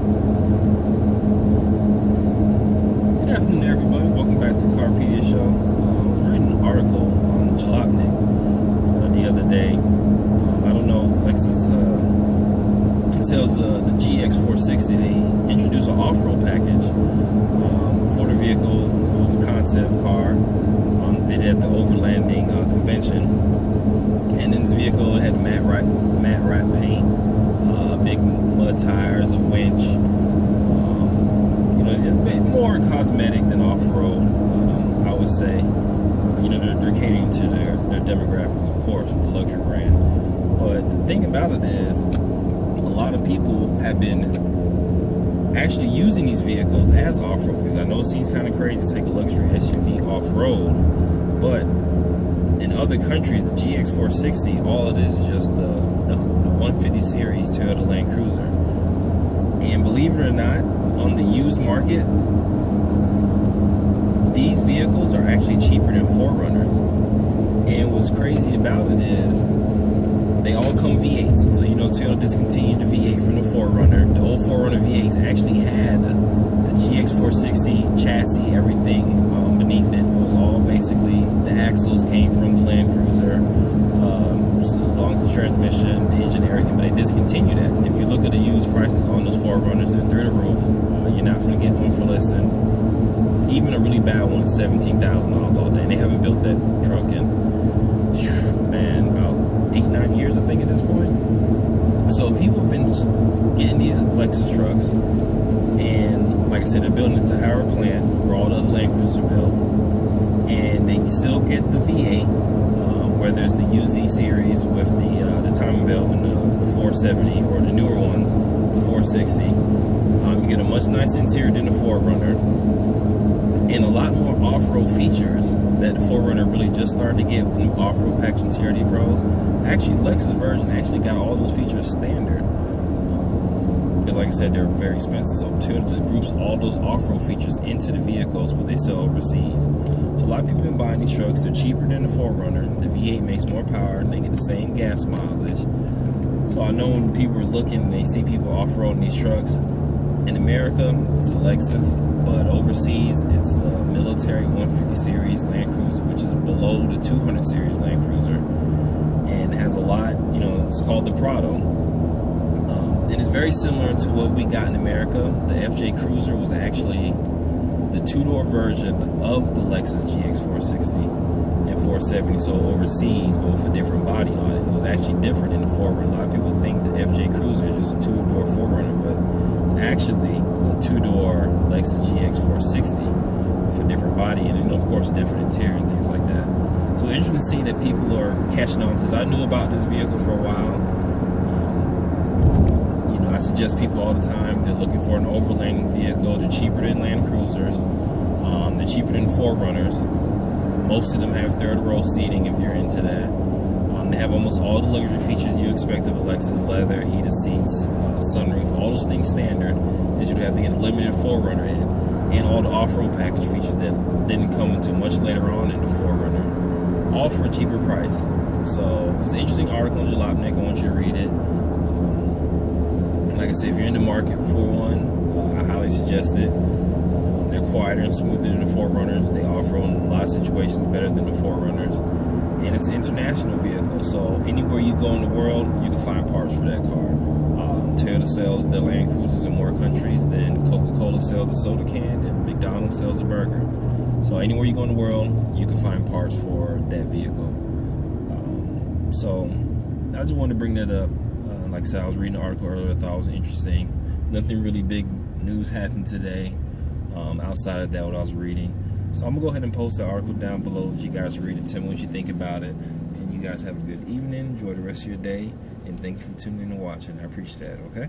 Good afternoon, everybody. Welcome back to carpediashow. I was reading an article on Jalopnik the other day. I don't know, Lexus sells the GX460. They introduced an off-road package for the vehicle. It was a concept car. They did at the overlanding convention, and in this vehicle it had matte wrap paint, big mud tires, a winch. A bit more cosmetic than off-road, I would say. They're catering to their demographics, of course, with the luxury brand. But the thing about it is, a lot of people have been actually using these vehicles as off-road vehicles. I know it seems kind of crazy to take a luxury SUV off-road, but in other countries, the GX460, all it is just the 150 series Toyota Landcruiser. And believe it or not, on the used market, these vehicles are actually cheaper than 4Runners. And what's crazy about it is they all come V8s. So Toyota discontinued the V8 from the 4Runner. The old 4Runner V8s actually had the GX460 chassis, everything beneath it. It was all basically, the axles came from the Landcruiser. So as long as the transmission, the engine, everything, but they discontinued that. If you look at the used prices on those 4Runners, they're through the roof. You're not going to get one for less than, even a really bad one, is $17,000 all day. And they haven't built that truck in, man, about 8-9 years, I think, at this point. So people have been getting these Lexus trucks, and like I said, they're building it to our plant where all the other Land Cruisers are built, and they still get the V8. Whether it's the UZ series with the timing belt and the 470, or the newer ones, the 460, you get a much nicer interior than the 4Runner, and a lot more off-road features that the 4Runner really just started to get with the new off-road package and trdpros. Actually, Lexus version actually got all those features standard. But like I said, they're very expensive, so Toyota just groups all those off-road features into the vehicles what they sell overseas. So a lot of people have been buying these trucks. They're cheaper than the 4Runner. The V8 makes more power, and they get the same gas mileage. So I know when people are looking and they see people off-roading these trucks, in America, it's a Lexus, but overseas, it's the military 150 series Landcruiser, which is below the 200 series Landcruiser, and it has a lot, it's called the Prado. And it's very similar to what we got in America. The fjcruiser was actually the two-door version of the Lexus GX460 and 470. So overseas, but with a different body on it, it was actually different in the 4Runner. A lot of people think the fjcruiser is just a two-door 4Runner, but it's actually a two-door Lexus GX460 with a different body and of course a different interior and things like that. So it's interesting to see that people are catching on to this. I knew about this vehicle for a while. I suggest people all the time, they're looking for an overlanding vehicle. They're cheaper than Land Cruisers. They're cheaper than 4Runners. Most of them have third row seating if you're into that. They have almost all the luxury features you expect of a Lexus: leather, heated seats, sunroof, all those things standard that you'd have to get a limited 4Runner in, and all the off-road package features that didn't come until much later on in the 4Runner, all for a cheaper price. So it's an interesting article on Jalopnik. I want you to read it. Like I said, if you're in the market for one, I highly suggest it. They're quieter and smoother than the 4Runners. They off-road in a lot of situations better than the 4Runners. And it's an international vehicle, so anywhere you go in the world, you can find parts for that car. Toyota sells the Land Cruisers in more countries than Coca-Cola sells a soda can and McDonald's sells a burger. So anywhere you go in the world, you can find parts for that vehicle. So I just wanted to bring that up. Like I said, I was reading an article earlier, I thought it was interesting. Nothing really big news happened today outside of that, what I was reading. So I'm going to go ahead and post the article down below that you guys read it. Tell me what you think about it. And you guys have a good evening. Enjoy the rest of your day. And thank you for tuning in and watching. I appreciate that, okay?